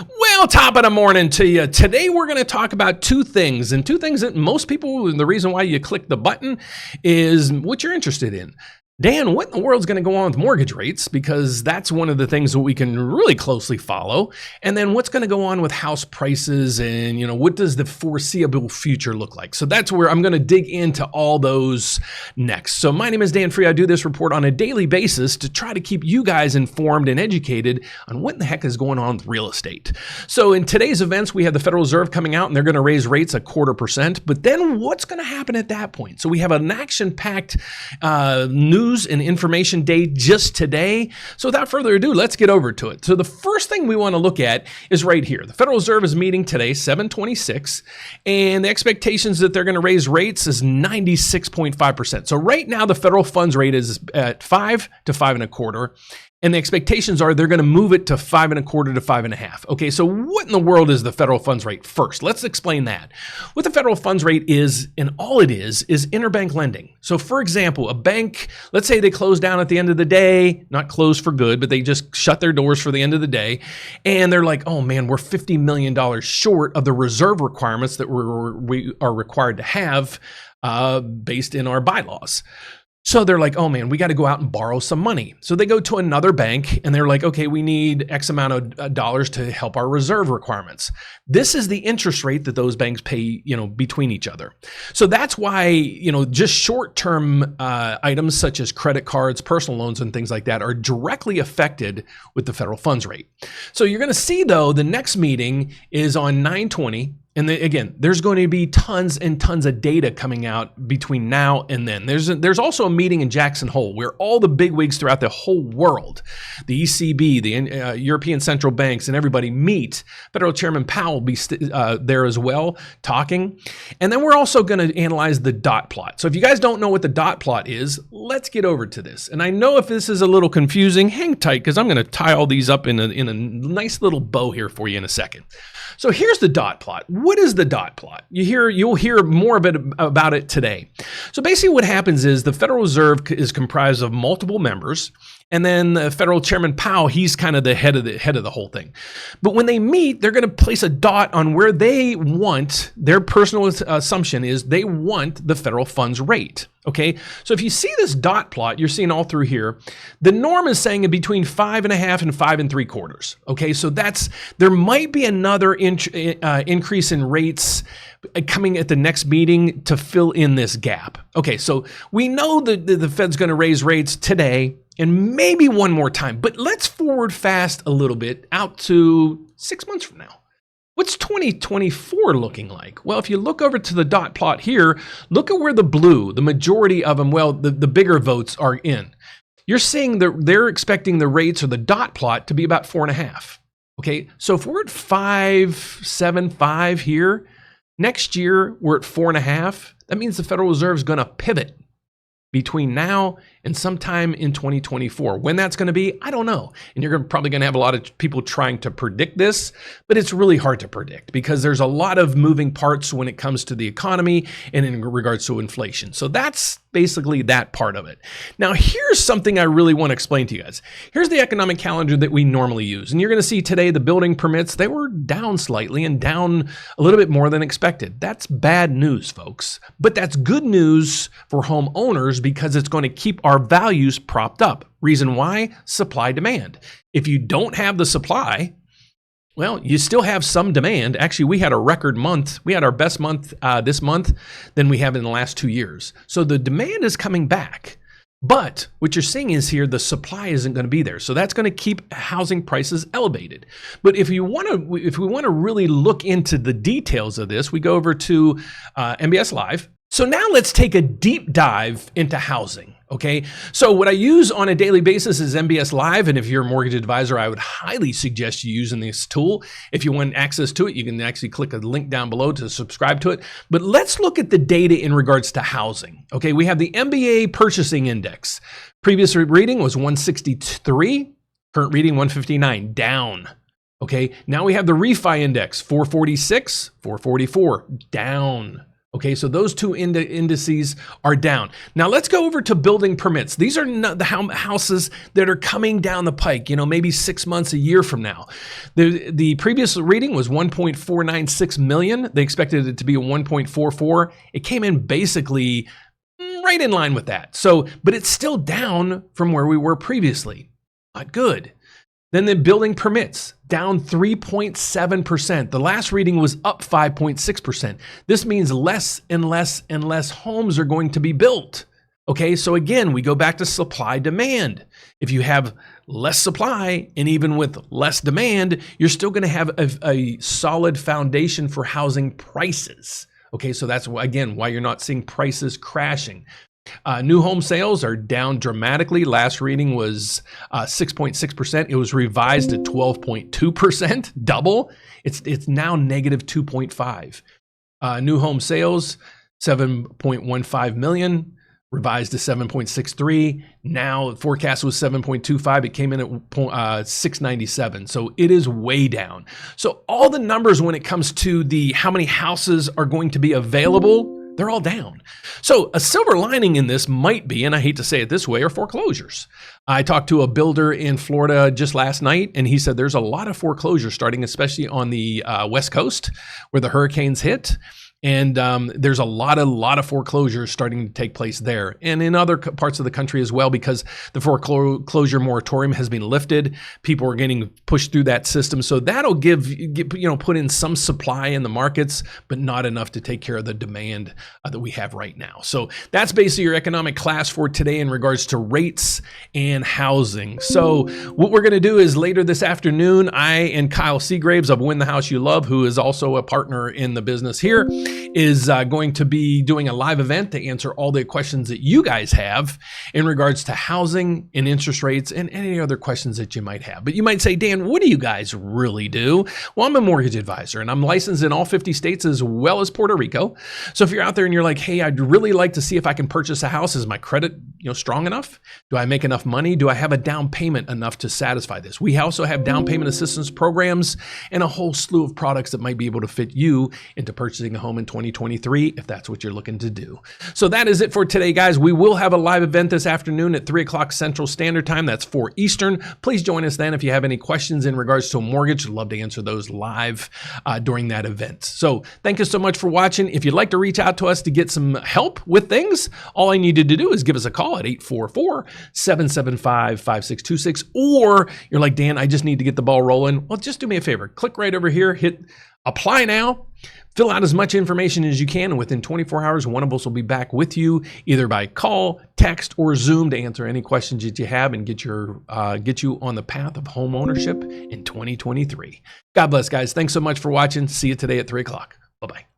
Well, top of the morning to you. Today we're going to talk about two things, and two things that most people, the reason why you click the button is what you're interested in. Dan, what in the world's going to go on with mortgage rates? Because that's one of the things that we can really closely follow. And then what's going to go on with house prices and, what does the foreseeable future look like? So that's where I'm going to dig into all those next. So my name is Dan Free. I do this report on a daily basis to try to keep you guys informed and educated on what in the heck is going on with real estate. So in today's events, we have the Federal Reserve coming out and they're going to raise rates 0.25%. But then what's going to happen at that point? So we have an action-packed news and information day just today. So without further ado, let's get over to it. So the first thing we want to look at is right here. The Federal Reserve is meeting today, 7:26, and the expectations that they're going to raise rates is 96.5%. So right now, the federal funds rate is at 5 to 5.25. And the expectations are they're going to move it to 5.25 to 5.5. Okay, so what in the world is the federal funds rate? First, let's explain that. What the federal funds rate is, and all it is interbank lending. So for example, a bank, let's say they close down at the end of the day, not close for good, but they just shut their doors for the end of the day. And they're like, oh man, we're $50 million short of the reserve requirements that we are required to have based in our bylaws. So they're like, oh man, we got to go out and borrow some money. So they go to another bank and they're like, okay, we need X amount of dollars to help our reserve requirements. This is the interest rate that those banks pay, between each other. So that's why, just short-term items such as credit cards, personal loans, and things like that are directly affected with the federal funds rate. So you're going to see though, the next meeting is on 9/20. And again, there's going to be tons and tons of data coming out between now and then. There's also a meeting in Jackson Hole where all the bigwigs throughout the whole world, the ECB, the European central banks, and everybody meet. Federal Chairman Powell will be there as well, talking. And then we're also going to analyze the dot plot. So if you guys don't know what the dot plot is, let's get over to this. And I know if this is a little confusing, hang tight because I'm going to tie all these up in a nice little bow here for you in a second. So here's the dot plot. What is the dot plot? You'll hear more about it today. So basically what happens is the Federal Reserve is comprised of multiple members, and then the Federal Chairman Powell, he's kind of the head of the whole thing. But when they meet, they're going to place a dot on where they want, their personal assumption is they want the federal funds rate. Okay, so if you see this dot plot, you're seeing all through here, the norm is saying in between 5.5 and 5.75. Okay, so there might be another increase in rates coming at the next meeting to fill in this gap. Okay, so we know that the Fed's going to raise rates today and maybe one more time, but let's forward fast a little bit out to 6 months from now. What's 2024 looking like? Well, if you look over to the dot plot here, look at where the blue, the majority of them, the bigger votes are in. You're seeing that they're expecting the rates or the dot plot to be about 4.5. Okay, so if we're at 5.75 here, next year we're at 4.5. That means the Federal Reserve is going to pivot between now and sometime in 2024. When that's going to be, I don't know. And you're probably going to have a lot of people trying to predict this, but it's really hard to predict because there's a lot of moving parts when it comes to the economy and in regards to inflation. So that's basically that part of it. Now, here's something I really want to explain to you guys. Here's the economic calendar that we normally use. And you're going to see today the building permits, they were down slightly and down a little bit more than expected. That's bad news, folks. But that's good news for homeowners because it's going to keep our values propped up. Reason why? Supply demand. If you don't have the supply, well, you still have some demand. Actually, we had a record month. We had our best month this month than we have in the last 2 years. So the demand is coming back. But what you're seeing is here, the supply isn't going to be there. So that's going to keep housing prices elevated. But if we want to really look into the details of this, we go over to MBS Live. So now let's take a deep dive into housing. Okay, so what I use on a daily basis is MBS Live, and if you're a mortgage advisor, I would highly suggest you using this tool. If you want access to it, you can actually click a link down below to subscribe to it. But let's look at the data in regards to housing. Okay, we have the MBA Purchasing Index. Previous reading was 163, current reading 159, down. Okay, now we have the Refi Index, 446, 444, down. Okay, so those two indices are down. Now let's go over to building permits. These are not the houses that are coming down the pike, maybe 6 months, a year from now. The previous reading was 1.496 million. They expected it to be 1.44. It came in basically right in line with that. So, but it's still down from where we were previously. Not good. Then the building permits, down 3.7%. The last reading was up 5.6%. This means less and less and less homes are going to be built. Okay, so again, we go back to supply demand. If you have less supply and even with less demand, you're still going to have a solid foundation for housing prices. Okay, so that's, again, why you're not seeing prices crashing. New home sales are down dramatically. Last reading was 6.6%. It was revised to 12.2%, double. It's now negative 2.5. New home sales, 7.15 million, revised to 7.63. Now forecast was 7.25. It came in at 697. So it is way down. So all the numbers when it comes to how many houses are going to be available, they're all down. So a silver lining in this might be, and I hate to say it this way, are foreclosures. I talked to a builder in Florida just last night, and he said there's a lot of foreclosures starting, especially on the West Coast where the hurricanes hit. And there's a lot of foreclosures starting to take place there, and in other parts of the country as well, because the foreclosure moratorium has been lifted. People are getting pushed through that system, so that'll put in some supply in the markets, but not enough to take care of the demand that we have right now. So that's basically your economic class for today in regards to rates and housing. So what we're going to do is later this afternoon, I and Kyle Seagraves of Win the House You Love, who is also a partner in the business here, is going to be doing a live event to answer all the questions that you guys have in regards to housing and interest rates and any other questions that you might have. But you might say, Dan, what do you guys really do? Well, I'm a mortgage advisor and I'm licensed in all 50 states as well as Puerto Rico. So if you're out there and you're like, hey, I'd really like to see if I can purchase a house. Is my credit, strong enough? Do I make enough money? Do I have a down payment enough to satisfy this? We also have down payment assistance programs and a whole slew of products that might be able to fit you into purchasing a home in 2023 if that's what you're looking to do. So that is it for today, guys. We will have a live event this afternoon at 3 o'clock Central Standard Time. That's 4 Eastern. Please join us then if you have any questions in regards to a mortgage. I'd love to answer those live during that event. So thank you so much for watching. If you'd like to reach out to us to get some help with things, all I needed to do is give us a call at 844-775-5626. Or you're like, Dan, I just need to get the ball rolling. Well, just do me a favor. Click right over here, hit apply now. Fill out as much information as you can, and within 24 hours, one of us will be back with you, either by call, text, or Zoom to answer any questions that you have and get you on the path of home ownership in 2023. God bless, guys. Thanks so much for watching. See you today at 3 o'clock. Bye-bye.